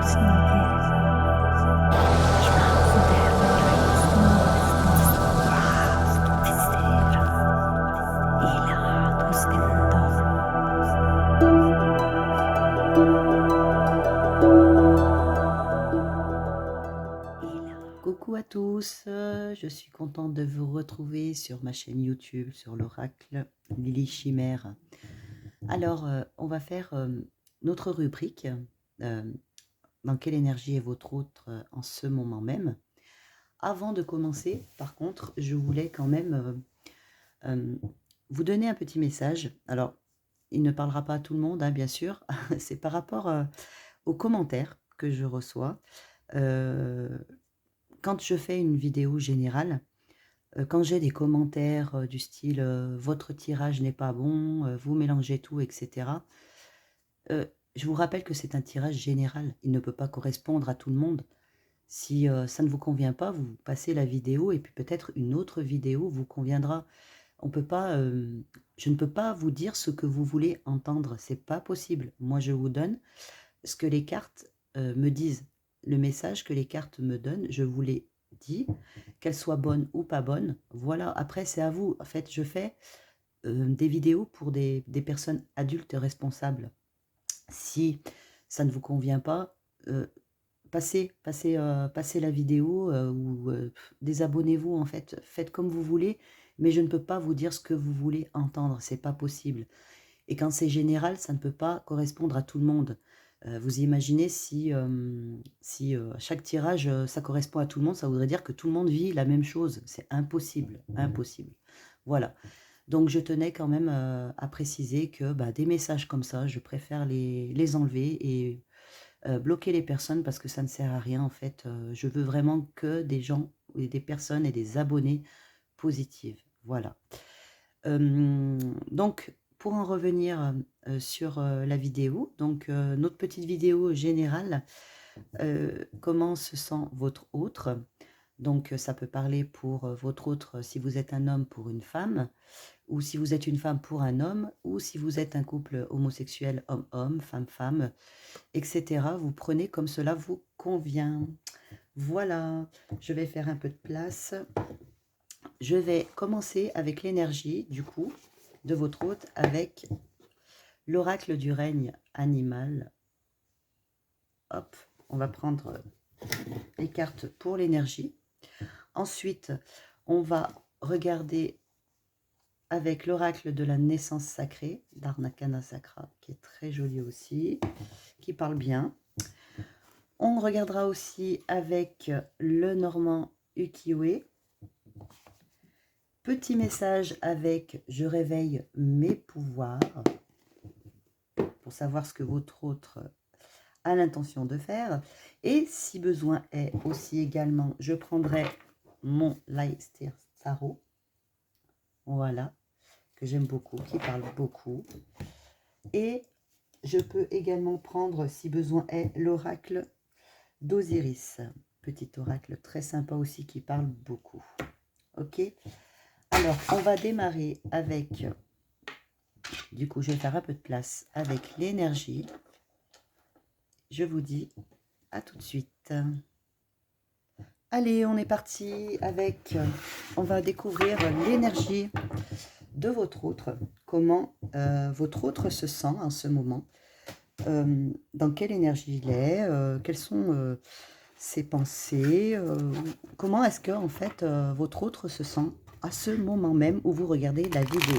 Coucou à tous, je suis contente de vous retrouver sur ma chaîne YouTube, sur l'oracle Lily Chimère. Alors, on va faire notre rubrique, dans quelle énergie est votre autre en ce moment même. Avant de commencer, par contre, je voulais quand même vous donner un petit message. Alors, il ne parlera pas à tout le monde, hein, bien sûr, c'est par rapport aux commentaires que je reçois. Quand je fais une vidéo générale, quand j'ai des commentaires du style votre tirage n'est pas bon, vous mélangez tout, etc. Je vous rappelle que c'est un tirage général, il ne peut pas correspondre à tout le monde. Si ça ne vous convient pas, vous passez la vidéo et puis peut-être une autre vidéo vous conviendra. On peut pas, je ne peux pas vous dire ce que vous voulez entendre, c'est pas possible. Moi, je vous donne ce que les cartes me disent. Le message que les cartes me donnent, je vous l'ai dit, qu'elles soient bonnes ou pas bonnes. Voilà, après c'est à vous. En fait, je fais des vidéos pour des personnes adultes responsables. Si ça ne vous convient pas, passez la vidéo ou désabonnez-vous en fait. Faites comme vous voulez, mais je ne peux pas vous dire ce que vous voulez entendre, c'est pas possible. Et quand c'est général, ça ne peut pas correspondre à tout le monde. Vous imaginez si à chaque tirage, ça correspond à tout le monde, ça voudrait dire que tout le monde vit la même chose. C'est impossible, impossible. Voilà. Donc je tenais quand même à préciser que des messages comme ça, je préfère les enlever et bloquer les personnes parce que ça ne sert à rien en fait. Je veux vraiment que des gens, et des personnes et des abonnés positives. Voilà. Donc, pour en revenir sur la vidéo, donc notre petite vidéo générale, comment se sent votre autre. Donc, ça peut parler pour votre autre si vous êtes un homme pour une femme, ou si vous êtes une femme pour un homme, ou si vous êtes un couple homosexuel homme-homme, femme-femme, etc. Vous prenez comme cela vous convient. Voilà, je vais faire un peu de place. Je vais commencer avec l'énergie, du coup, de votre hôte, avec l'oracle du règne animal. Hop, on va prendre les cartes pour l'énergie. Ensuite, on va regarder avec l'oracle de la naissance sacrée, d'Arnakana Sacra, qui est très joli aussi, qui parle bien. On regardera aussi avec le normand ukiyo. Petit message avec « Je réveille mes pouvoirs » pour savoir ce que votre autre a l'intention de faire. Et si besoin est aussi également, je prendrai mon Leicester Tarot. Voilà, que j'aime beaucoup, qui parle beaucoup. Et je peux également prendre, si besoin est, l'oracle d'Osiris. Petit oracle très sympa aussi qui parle beaucoup. Ok ? Alors, on va démarrer avec, du coup, je vais faire un peu de place avec l'énergie. Je vous dis à tout de suite. Allez, on est parti avec, on va découvrir l'énergie de votre autre. Comment votre autre se sent en ce moment. Dans quelle énergie il est, quelles sont ses pensées. Comment est-ce que, en fait, votre autre se sent à ce moment même où vous regardez la vidéo.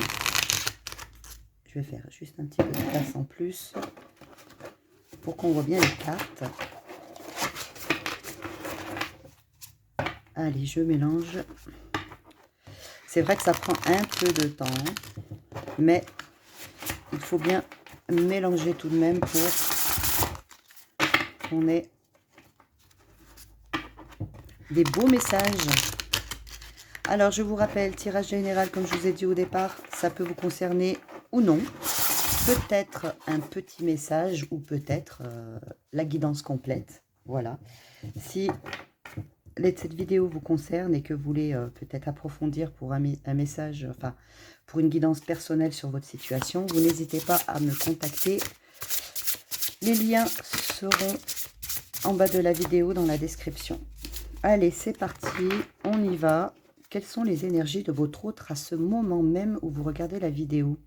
Je vais faire juste un petit peu de place en plus pour qu'on voit bien les cartes. Allez, je mélange. C'est vrai que ça prend un peu de temps, mais il faut bien mélanger tout de même pour qu'on ait des beaux messages. Alors, je vous rappelle, tirage général, comme je vous ai dit au départ, ça peut vous concerner ou non. Peut-être un petit message ou peut-être la guidance complète. Voilà. Si cette vidéo vous concerne et que vous voulez peut-être approfondir pour un message, enfin, pour une guidance personnelle sur votre situation, vous n'hésitez pas à me contacter. Les liens seront en bas de la vidéo dans la description. Allez, c'est parti, on y va. Quelles sont les énergies de votre autre à ce moment même où vous regardez la vidéo?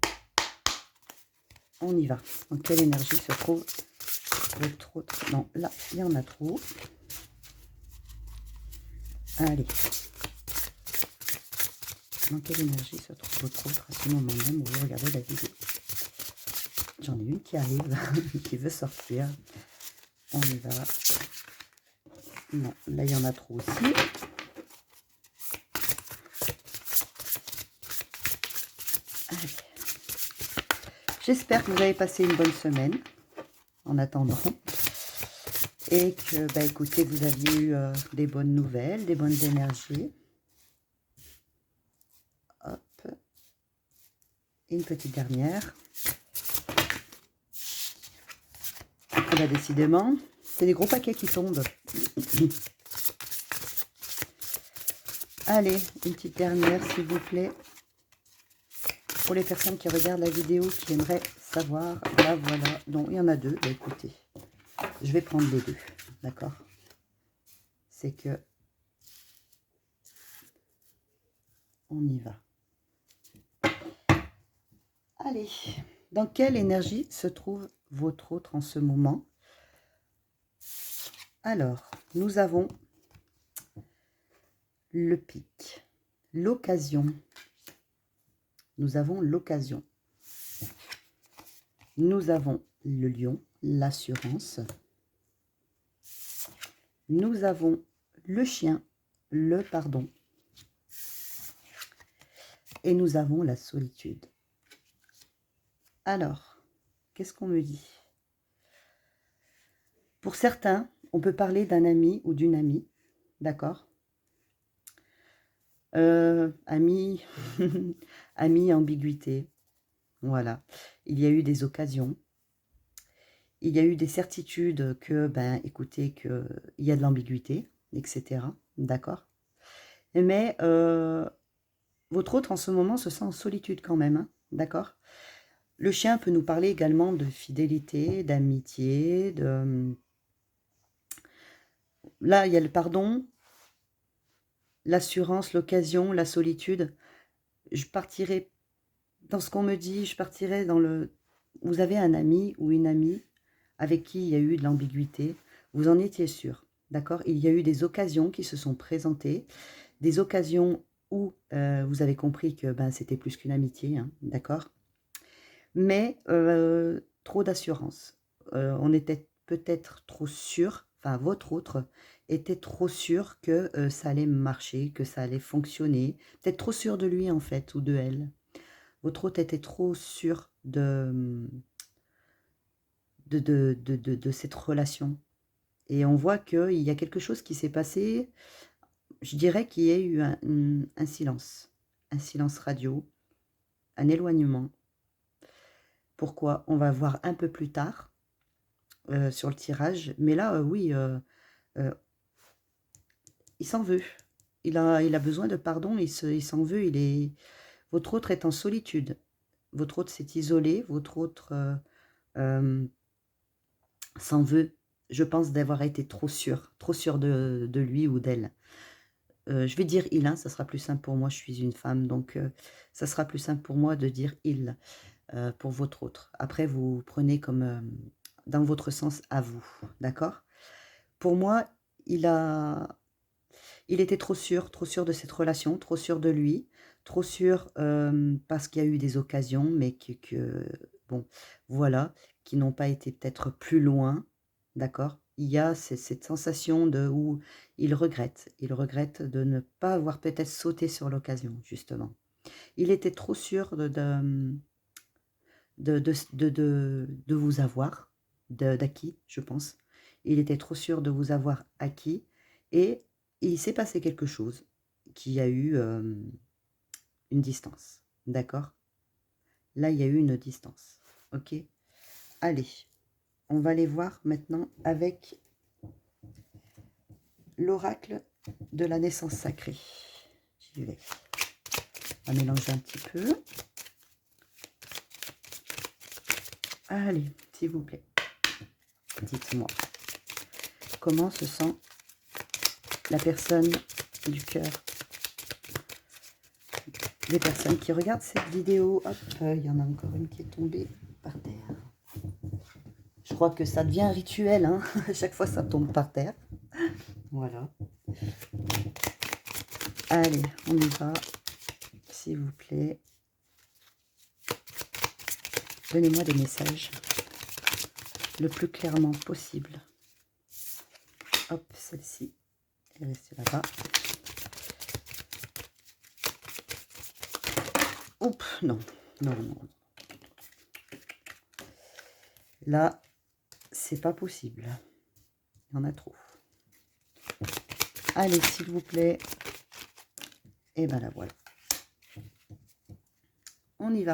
On y va. Dans quelle énergie se trouve votre autre? Non, là, il y en a trop. Allez. Dans quelle énergie se trouve votre autre à ce moment même où vous regardez la vidéo? J'en ai une qui arrive, qui veut sortir. On y va. Non, là, il y en a trop aussi. Allez. J'espère que vous avez passé une bonne semaine, en attendant. Et que, bah, écoutez, vous aviez eu des bonnes nouvelles, des bonnes énergies. Hop. Et une petite dernière. Et là, décidément, c'est des gros paquets qui tombent. Allez, une petite dernière, s'il vous plaît. Pour les personnes qui regardent la vidéo, qui aimeraient savoir, là, voilà. Donc, il y en a deux. Bah, écoutez, je vais prendre les deux, d'accord? C'est que on y va. Allez, dans quelle énergie se trouve votre autre en ce moment? Alors, nous avons le pic, l'occasion. Nous avons l'occasion. Nous avons le lion, l'assurance. Nous avons le chien, le pardon. Et nous avons la solitude. Alors, qu'est-ce qu'on me dit? Pour certains, on peut parler d'un ami ou d'une amie, d'accord? Ami, ami, ambiguïté, voilà. Il y a eu des occasions. Il y a eu des certitudes que, ben, écoutez, qu'il y a de l'ambiguïté, etc. D'accord? Mais votre autre, en ce moment, se sent en solitude quand même, hein, d'accord? Le chien peut nous parler également de fidélité, d'amitié, de... Là, il y a le pardon, l'assurance, l'occasion, la solitude. Je partirai, dans ce qu'on me dit, je partirai dans le... Vous avez un ami ou une amie avec qui il y a eu de l'ambiguïté, vous en étiez sûr, d'accord? Il y a eu des occasions qui se sont présentées, des occasions où vous avez compris que ben, c'était plus qu'une amitié, hein, d'accord? Mais trop d'assurance. On était peut-être trop sûr, enfin votre autre était trop sûr que ça allait marcher, que ça allait fonctionner, peut-être trop sûr de lui en fait, ou de elle. Votre autre était trop sûr de cette relation. Et on voit qu'il y a quelque chose qui s'est passé, je dirais qu'il y a eu un silence radio, un éloignement. Pourquoi? On va voir un peu plus tard sur le tirage. Mais là, oui, il s'en veut. Il a besoin de pardon, il s'en veut. Votre autre est en solitude. Votre autre s'est isolé, votre autre s'en veut, je pense, d'avoir été trop sûr de lui ou d'elle. Je vais dire il, hein, ça sera plus simple pour moi, je suis une femme, donc ça sera plus simple pour moi de dire il pour votre autre. Après, vous prenez comme dans votre sens à vous, d'accord? Pour moi, il était trop sûr de cette relation, trop sûr de lui, trop sûr parce qu'il y a eu des occasions, mais bon, voilà, qui n'ont pas été peut-être plus loin, d'accord? Il y a cette sensation où il regrette de ne pas avoir peut-être sauté sur l'occasion, justement. Il était trop sûr de vous avoir, d'acquis, je pense. Il était trop sûr de vous avoir acquis et il s'est passé quelque chose qui a eu une distance, d'accord? Là, il y a eu une distance, ok? Allez, on va aller voir maintenant avec l'oracle de la naissance sacrée. J'y vais. On va mélanger un petit peu. Allez, s'il vous plaît, dites-moi. comment se sent la personne du cœur. Les personnes qui regardent cette vidéo. Hop, il y en a encore une qui est tombée par terre. Je crois que ça devient un rituel, hein. À chaque fois, ça tombe par terre. Voilà. Allez, on y va. S'il vous plaît. Donnez-moi des messages le plus clairement possible. Hop, celle-ci est restée là-bas. Oups, non, non, non. Là, c'est pas possible. Il y en a trop. Allez, s'il vous plaît. Et ben la voilà. On y va.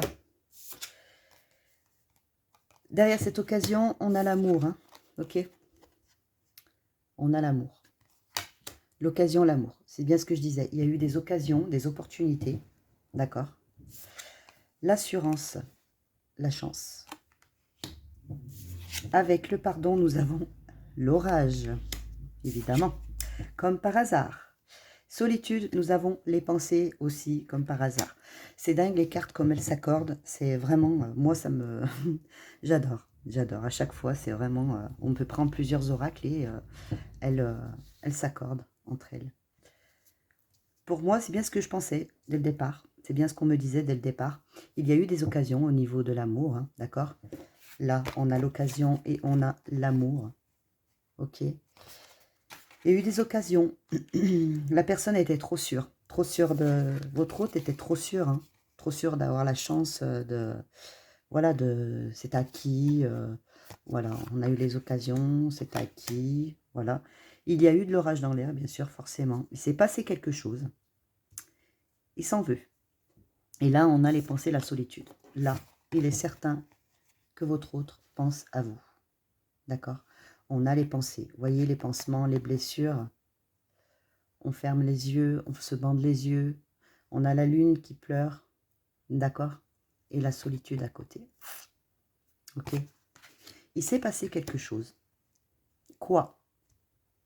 Derrière cette occasion, on a l'amour, hein, ok? On a l'amour. L'occasion, l'amour. C'est bien ce que je disais. Il y a eu des occasions, des opportunités, d'accord? L'assurance, la chance. Avec le pardon, nous avons l'orage, évidemment, comme par hasard. Solitude, nous avons les pensées aussi, comme par hasard. C'est dingue les cartes comme elles s'accordent. C'est vraiment, moi ça me... j'adore, j'adore. À chaque fois, c'est vraiment... on peut prendre plusieurs oracles et elles s'accordent entre elles. Pour moi, c'est bien ce que je pensais dès le départ. C'est bien ce qu'on me disait dès le départ. Il y a eu des occasions au niveau de l'amour, hein, d'accord? Là, on a l'occasion et on a l'amour. Ok. Il y a eu des occasions. La personne était trop sûre. Trop sûre de... Votre hôte était trop sûre. Hein, trop sûre d'avoir la chance de... Voilà, de... C'est acquis. Voilà, on a eu les occasions. C'est acquis. Voilà. Il y a eu de l'orage dans l'air, bien sûr, forcément. Il s'est passé quelque chose. Il s'en veut. Et là, on a les pensées, la solitude. Là, il est certain que votre autre pense à vous. D'accord? On a les pensées. Vous voyez les pansements, les blessures. On ferme les yeux, on se bande les yeux. On a la lune qui pleure. D'accord? Et la solitude à côté. Ok? Il s'est passé quelque chose. Quoi?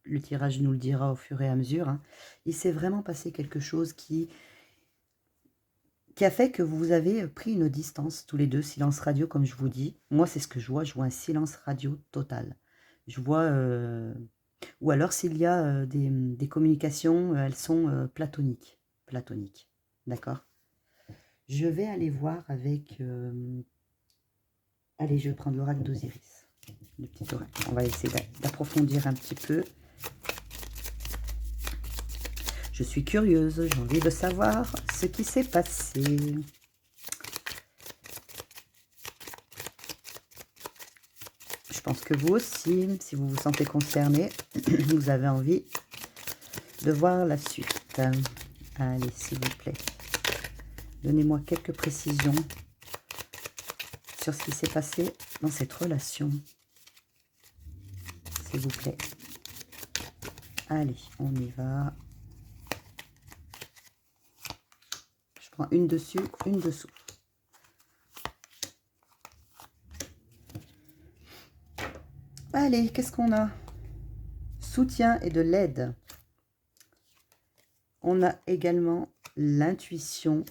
Le tirage nous le dira au fur et à mesure. Hein. Il s'est vraiment passé quelque chose qui a fait que vous avez pris une distance tous les deux, silence radio comme je vous dis. Moi, c'est ce que je vois un silence radio total. Je vois, ou alors s'il y a des communications, elles sont platoniques. Platoniques, d'accord? Je vais aller voir avec... allez, je vais prendre l'oracle d'Osiris. Le petit oracle. On va essayer d'approfondir un petit peu. Je suis curieuse, j'ai envie de savoir ce qui s'est passé. Je pense que vous aussi, si vous vous sentez concerné, vous avez envie de voir la suite. Allez, s'il vous plaît. Donnez-moi quelques précisions sur ce qui s'est passé dans cette relation. S'il vous plaît. Allez, on y va. Je prends une dessus, une dessous. Allez, qu'est-ce qu'on a? Soutien et de l'aide. On a également l'intuition.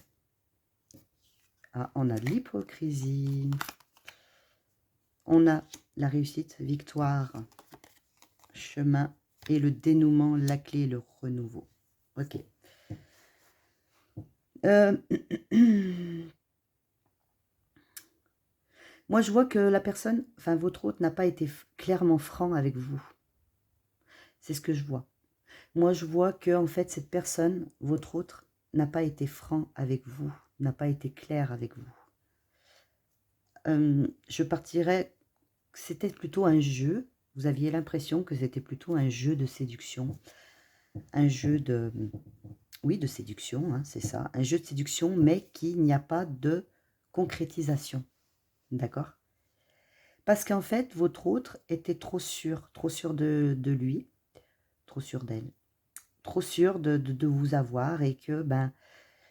Ah, on a de l'hypocrisie. On a la réussite, victoire, chemin et le dénouement, la clé, le renouveau. Ok. Moi, je vois que la personne, enfin votre hôte, n'a pas été clairement franc avec vous. C'est ce que je vois. Moi, je vois que en fait, cette personne, votre autre, n'a pas été franc avec vous, n'a pas été clair avec vous. Je partirais, c'était plutôt un jeu. Vous aviez l'impression que c'était plutôt un jeu de séduction, un jeu de, oui, de séduction, hein, c'est ça, un jeu de séduction, mais qu'il n'y a pas de concrétisation, d'accord? Parce qu'en fait, votre autre était trop sûr de lui, trop sûr d'elle, trop sûr de vous avoir et que, ben,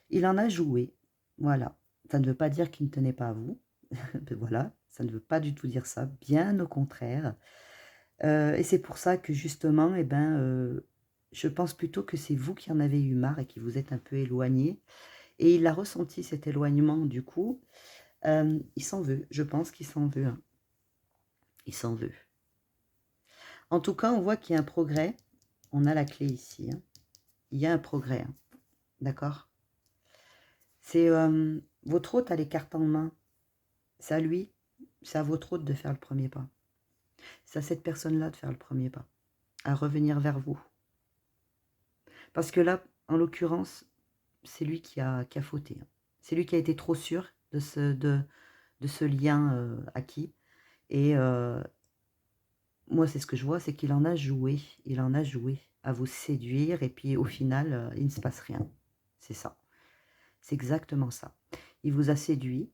il en a joué, voilà. Ça ne veut pas dire qu'il ne tenait pas à vous, voilà, ça ne veut pas du tout dire ça, bien au contraire. Et c'est pour ça que justement, eh ben, je pense plutôt que c'est vous qui en avez eu marre et qui vous êtes un peu éloigné. Et il a ressenti cet éloignement du coup. Il s'en veut, je pense qu'il s'en veut, hein. Il s'en veut. En tout cas, on voit qu'il y a un progrès. On a la clé ici, hein. Il y a un progrès, hein. D'accord? C'est votre hôte a les cartes en main. C'est à lui, c'est à votre hôte de faire le premier pas. C'est à cette personne-là de faire le premier pas, à revenir vers vous. Parce que là, en l'occurrence, c'est lui qui a fauté, hein. C'est lui qui a été trop sûr de ce lien acquis. Et moi, c'est ce que je vois, c'est qu'il en a joué. Il en a joué à vous séduire. Et puis, au final, il ne se passe rien. C'est ça. C'est exactement ça. Il vous a séduit.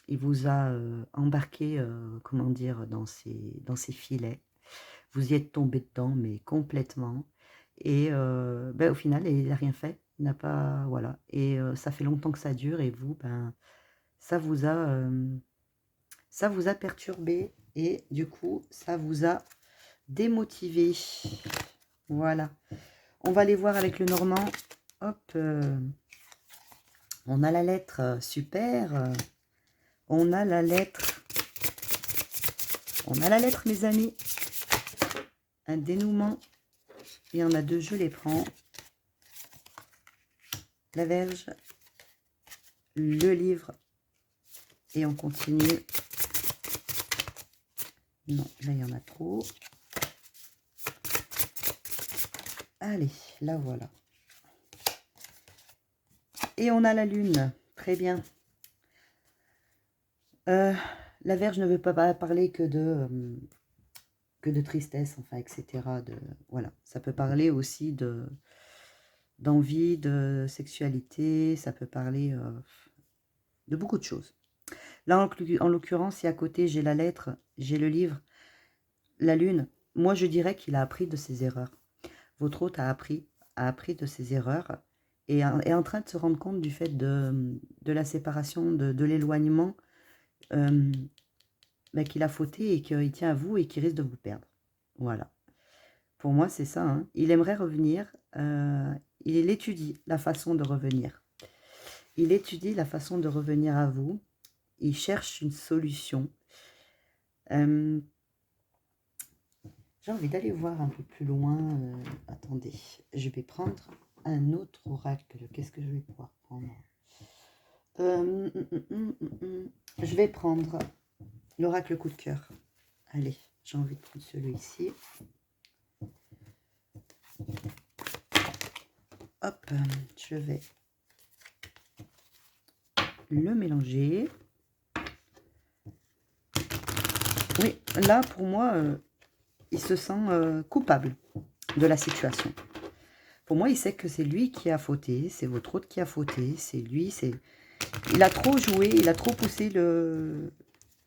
Il vous a embarqué, comment dire, dans ses filets. Vous y êtes tombé dedans, mais complètement. Et ben, au final, il n'a rien fait. Il n'a pas... Voilà. Et ça fait longtemps que ça dure. Et vous, ben, ça vous a perturbé. Et du coup, ça vous a démotivé. Voilà. On va aller voir avec le Normand. Hop. On a la lettre. Super. On a la lettre. On a la lettre, mes amis. Un dénouement. Il y en a deux, je les prends. La Vierge. Le livre. Et on continue. Non, là, il y en a trop. Allez, la voilà. Et on a la lune. Très bien. La Vierge ne veut pas parler que de tristesse, enfin, etc. Voilà. Ça peut parler aussi d'envie, de sexualité. Ça peut parler de beaucoup de choses. Là, en l'occurrence, si à côté, j'ai la lettre, j'ai le livre, la lune, moi, je dirais qu'il a appris de ses erreurs. Votre hôte a appris de ses erreurs et est en train de se rendre compte du fait de la séparation, de l'éloignement, ben, qu'il a fauté et qu'il tient à vous et qu'il risque de vous perdre. Voilà. Pour moi, c'est ça, hein. Il aimerait revenir. Il étudie la façon de revenir. Il étudie la façon de revenir à vous. Il cherche une solution. J'ai envie d'aller voir un peu plus loin. Attendez, je vais prendre un autre oracle. Qu'est-ce que je vais pouvoir prendre? Je vais prendre l'oracle coup de cœur. Allez, j'ai envie de prendre celui-ci. Hop, je vais le mélanger. Oui, là, pour moi, il se sent coupable de la situation. Pour moi, il sait que c'est lui qui a fauté, c'est votre hôte qui a fauté, c'est lui, il a trop joué, il a trop poussé le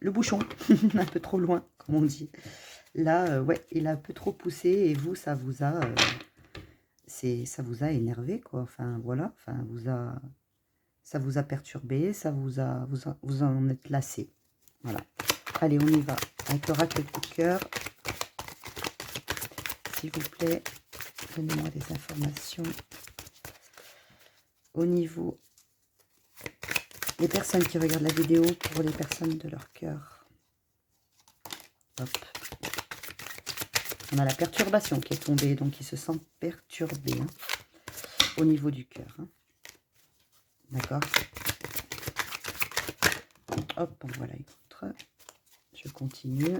bouchon, un peu trop loin, comme on dit. Là, ouais, il a un peu trop poussé et vous, ça vous a énervé, quoi. Enfin, voilà, enfin, ça vous a perturbé, vous en êtes lassé. Voilà. Allez, on y va. Avec l'oracle coup de cœur. S'il vous plaît, donnez-moi des informations au niveau des personnes qui regardent la vidéo pour les personnes de leur cœur. Hop. On a la perturbation qui est tombée, donc il se sent perturbé, hein, au niveau du cœur. Hein. D'accord. Hop, en voilà une autre. Je continue.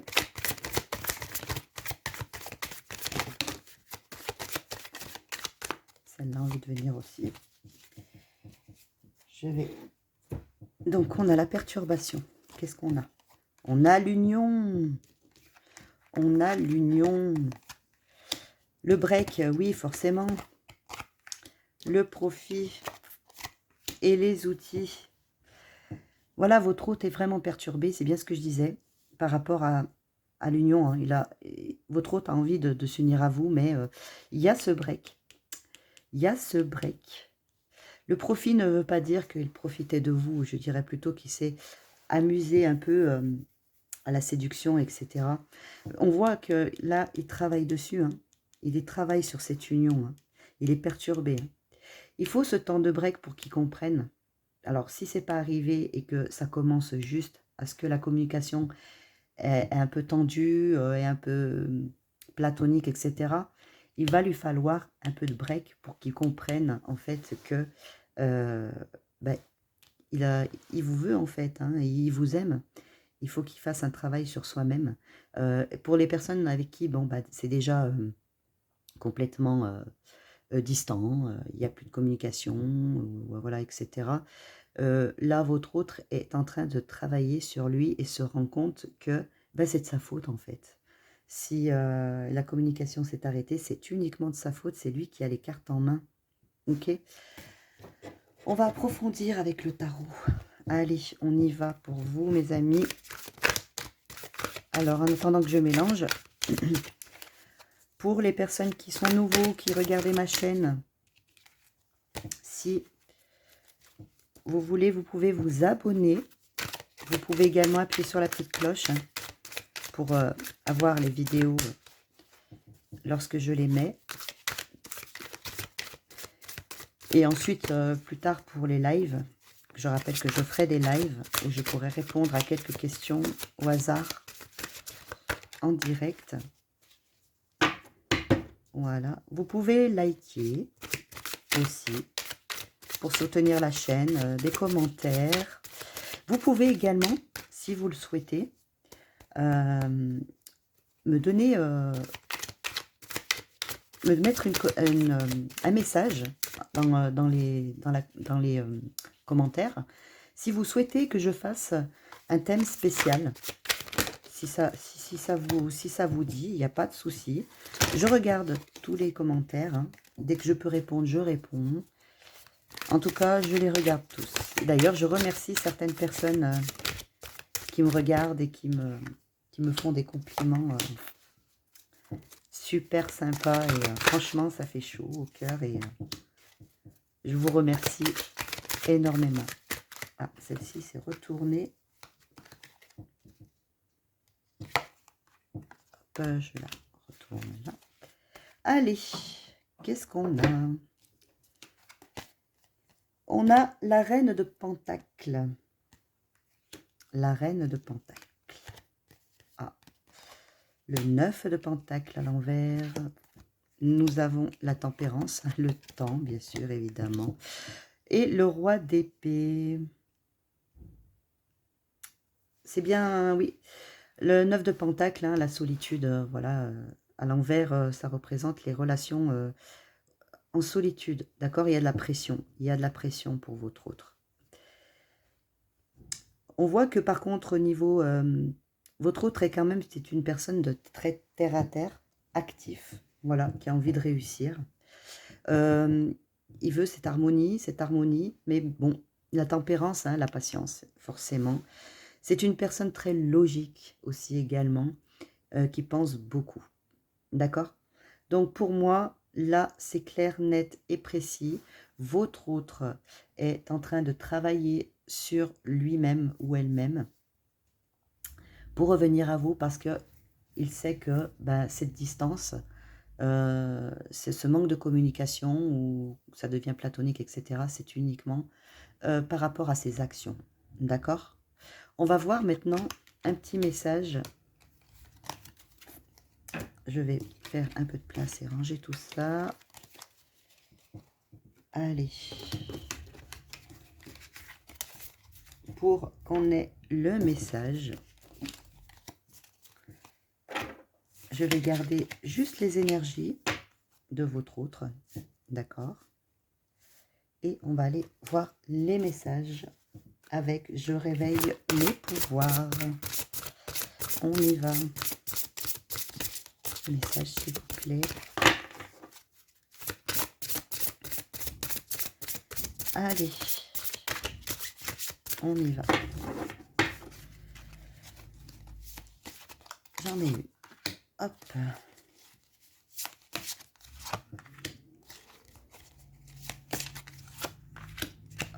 Celle-là a envie de venir aussi. Je vais... Donc, on a la perturbation. Qu'est-ce qu'on a? On a l'union. On a l'union. Le break, oui, forcément. Le profit et les outils. Voilà, votre hôte est vraiment perturbé. C'est bien ce que je disais par rapport à l'union. Hein. Votre hôte a envie de s'unir à vous, mais il y a ce break. Il y a ce break. Le profit ne veut pas dire qu'il profitait de vous. Je dirais plutôt qu'il s'est amusé un peu à la séduction, etc. On voit que là, il travaille dessus. Hein. Il travaille sur cette union. Hein. Il est perturbé. Hein. Il faut ce temps de break pour qu'il comprenne. Alors, si c'est pas arrivé et que ça commence juste à ce que la communication est un peu tendue, est un peu platonique, etc., il va lui falloir un peu de break pour qu'il comprenne en fait que ben, il vous veut en fait, hein, et il vous aime. Il faut qu'il fasse un travail sur soi-même. Pour les personnes avec qui bon, bah, c'est déjà complètement distant, il n'y a plus de communication, voilà, etc. Là, votre autre est en train de travailler sur lui et se rend compte que bah, c'est de sa faute en fait. Si la communication s'est arrêtée, c'est uniquement de sa faute, c'est lui qui a les cartes en main. Ok. On va approfondir avec le tarot. Allez, on y va pour vous, mes amis. Alors, en attendant que je mélange, pour les personnes qui sont nouveaux, qui regardent ma chaîne, si vous voulez, vous pouvez vous abonner. Vous pouvez également appuyer sur la petite cloche pour avoir les vidéos lorsque je les mets. Et ensuite, plus tard pour les lives, je rappelle que je ferai des lives où je pourrai répondre à quelques questions au hasard en direct. Voilà. Vous pouvez liker aussi pour soutenir la chaîne, des commentaires. Vous pouvez également, si vous le souhaitez, me donner, me mettre un message dans les commentaires si vous souhaitez que je fasse un thème spécial. Si ça vous dit, il n'y a pas de souci. Je regarde tous les commentaires. Hein. Dès que je peux répondre, je réponds. En tout cas, je les regarde tous. D'ailleurs, je remercie certaines personnes qui me regardent et qui me font des compliments super sympas. Et franchement, ça fait chaud au cœur. Et je vous remercie énormément. Ah, celle-ci s'est retournée. Je la retourne là. Allez, qu'est-ce qu'on a? On a la reine de Pentacle. La reine de Pentacle. Ah, le 9 de Pentacle à l'envers. Nous avons la tempérance, le temps, bien sûr, évidemment. Et le roi d'épée. C'est bien, oui. Le 9 de Pentacle, hein, la solitude, voilà. À l'envers, ça représente les relations en solitude. D'accord? Il y a de la pression. Il y a de la pression pour votre autre. On voit que par contre, au niveau... votre autre est quand même, c'est une personne de très terre à terre, actif. Voilà, qui a envie de réussir. Il veut cette harmonie, mais bon, la tempérance, hein, la patience, forcément. C'est une personne très logique aussi également, qui pense beaucoup. D'accord? Donc pour moi, là, c'est clair, net et précis. Votre autre est en train de travailler sur lui-même ou elle-même pour revenir à vous parce qu'il sait que ben, cette distance, c'est ce manque de communication où ça devient platonique, etc. C'est uniquement par rapport à ses actions. D'accord? On va voir maintenant un petit message. Je vais faire un peu de place et ranger tout ça. Allez. Pour qu'on ait le message, je vais garder juste les énergies de votre autre. D'accord? Et on va aller voir les messages avec « Je réveille mes pouvoirs ». On y va. Message, s'il vous plaît. Allez. On y va. J'en ai eu. Hop.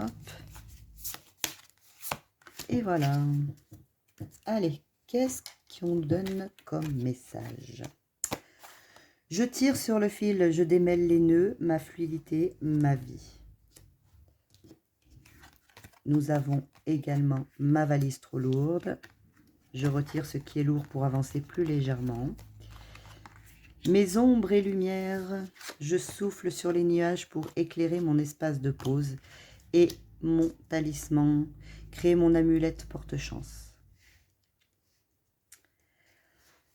Hop. Et voilà. Allez. Qu'est-ce qu'on donne comme message? Je tire sur le fil, je démêle les nœuds, ma fluidité, ma vie. Nous avons également ma valise trop lourde. Je retire ce qui est lourd pour avancer plus légèrement. Mes ombres et lumières, je souffle sur les nuages pour éclairer mon espace de pause. Et mon talisman, créer mon amulette porte-chance.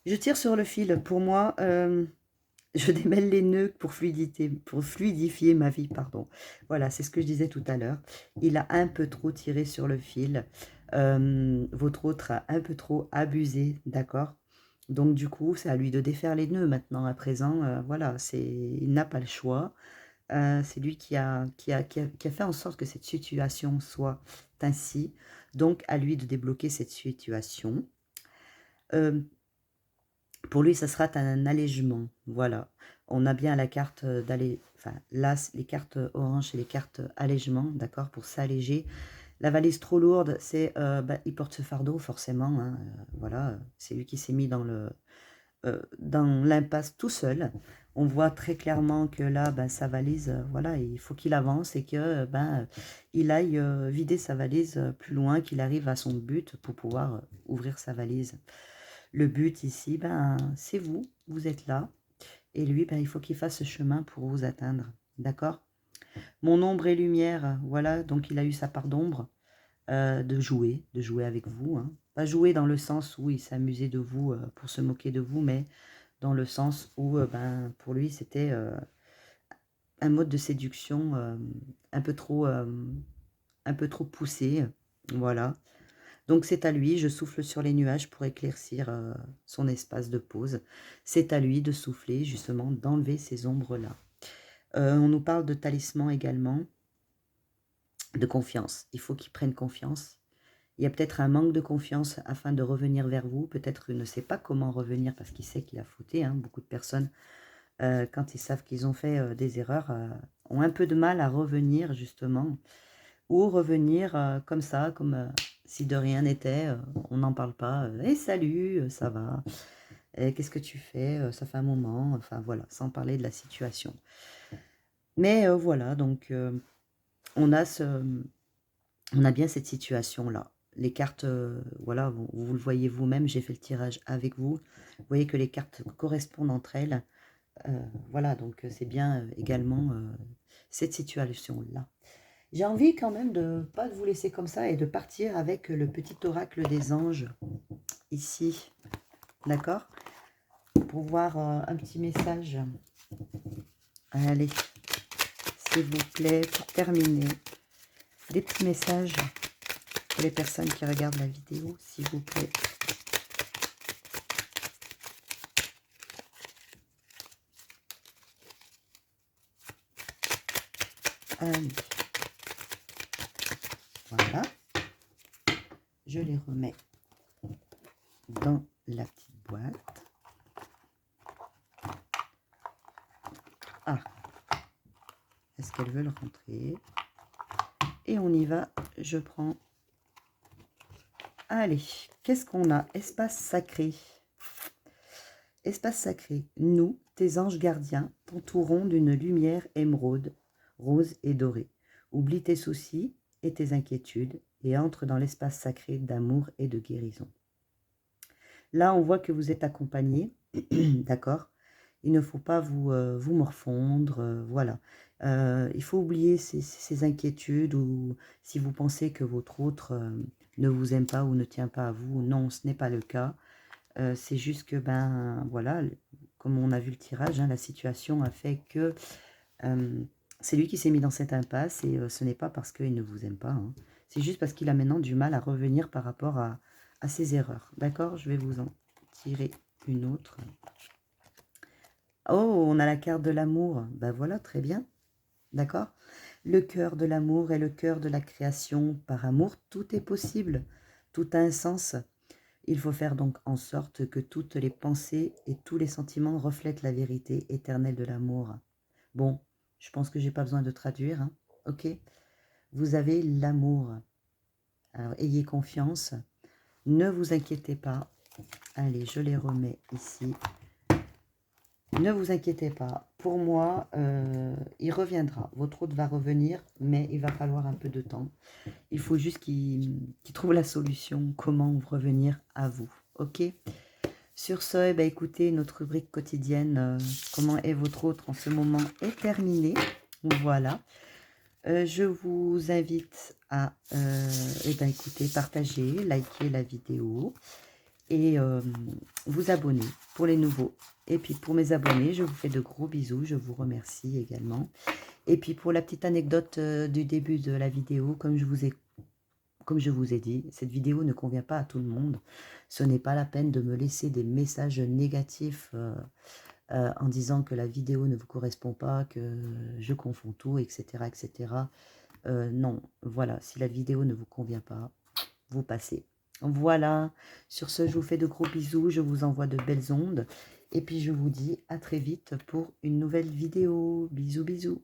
Je tire sur le fil. Pour moi, je démêle les nœuds pour fluidifier ma vie, pardon. Voilà, c'est ce que je disais tout à l'heure. Il a un peu trop tiré sur le fil. Votre autre a un peu trop abusé, d'accord? Donc du coup, c'est à lui de défaire les nœuds maintenant. À présent, voilà, il n'a pas le choix. C'est lui qui a fait en sorte que cette situation soit ainsi. Donc, à lui de débloquer cette situation. Pour lui, ça sera un allègement. Voilà. On a bien la carte d'aller. Enfin, là, les cartes orange et les cartes allègement, d'accord, pour s'alléger. La valise trop lourde, c'est il porte ce fardeau, forcément. Hein, voilà, c'est lui qui s'est mis dans l'impasse tout seul. On voit très clairement que là, sa valise, voilà, il faut qu'il avance et que il aille vider sa valise plus loin, qu'il arrive à son but pour pouvoir ouvrir sa valise. Le but ici, c'est vous, vous êtes là, et lui, il faut qu'il fasse ce chemin pour vous atteindre, d'accord? Mon ombre et lumière, voilà, donc il a eu sa part d'ombre, de jouer avec vous, hein. Pas jouer dans le sens où il s'amusait de vous pour se moquer de vous, mais dans le sens où, pour lui, c'était un mode de séduction un peu trop poussé, voilà. Donc c'est à lui, je souffle sur les nuages pour éclaircir son espace de pause. C'est à lui de souffler, justement, d'enlever ces ombres-là. On nous parle de talisman également, de confiance. Il faut qu'il prenne confiance. Il y a peut-être un manque de confiance afin de revenir vers vous. Peut-être qu'il ne sait pas comment revenir parce qu'il sait qu'il a fauté. Hein. Beaucoup de personnes, quand ils savent qu'ils ont fait des erreurs, ont un peu de mal à revenir justement. Ou revenir comme ça, comme si de rien n'était. On n'en parle pas. Hey, salut, ça va. Qu'est-ce que tu fais? Ça fait un moment. Enfin voilà, sans parler de la situation. Mais voilà, donc on a bien cette situation-là. Les cartes, voilà, vous le voyez vous-même, j'ai fait le tirage avec vous. Vous voyez que les cartes correspondent entre elles. Voilà, donc c'est bien également cette situation-là. J'ai envie quand même de pas de vous laisser comme ça et de partir avec le petit oracle des anges ici. D'accord? Pour voir un petit message. Allez, s'il vous plaît, pour terminer, des petits messages pour les personnes qui regardent la vidéo, s'il vous plaît. Allez. Voilà. Je les remets dans la petite boîte. Ah. Est-ce qu'elles veulent rentrer? Et on y va. Je prends. Allez. Qu'est-ce qu'on a? Espace sacré. Espace sacré. Nous, tes anges gardiens, t'entourons d'une lumière émeraude, rose et dorée. Oublie tes soucis et tes inquiétudes et entre dans l'espace sacré d'amour et de guérison. Là, on voit que vous êtes accompagné, d'accord? Il ne faut pas vous morfondre, voilà. Il faut oublier ces inquiétudes ou si vous pensez que votre autre ne vous aime pas ou ne tient pas à vous. Non, ce n'est pas le cas. C'est juste que, voilà, comme on a vu le tirage, hein, la situation a fait que c'est lui qui s'est mis dans cette impasse et ce n'est pas parce qu'il ne vous aime pas. Hein. C'est juste parce qu'il a maintenant du mal à revenir par rapport à ses erreurs. D'accord? Je vais vous en tirer une autre. Oh, on a la carte de l'amour. Ben voilà, très bien. D'accord? Le cœur de l'amour est le cœur de la création. Par amour, tout est possible. Tout a un sens. Il faut faire donc en sorte que toutes les pensées et tous les sentiments reflètent la vérité éternelle de l'amour. Bon, je pense que j'ai pas besoin de traduire. Hein. Ok? Vous avez l'amour. Alors, ayez confiance. Ne vous inquiétez pas. Allez, je les remets ici. Ne vous inquiétez pas, pour moi, il reviendra. Votre hôte va revenir, mais il va falloir un peu de temps. Il faut juste qu'il trouve la solution, comment revenir à vous. Ok? Sur ce, eh ben, écoutez, notre rubrique quotidienne, comment est votre hôte en ce moment, est terminée. Voilà. Je vous invite à eh ben, écoutez, partager, liker la vidéo et vous abonner pour les nouveaux. Et puis pour mes abonnés, je vous fais de gros bisous, je vous remercie également. Et puis pour la petite anecdote du début de la vidéo, comme je vous ai dit, cette vidéo ne convient pas à tout le monde. Ce n'est pas la peine de me laisser des messages négatifs en disant que la vidéo ne vous correspond pas, que je confonds tout, etc. etc. Non, voilà, si la vidéo ne vous convient pas, vous passez. Voilà, sur ce, je vous fais de gros bisous, je vous envoie de belles ondes. Et puis je vous dis à très vite pour une nouvelle vidéo. Bisous, bisous.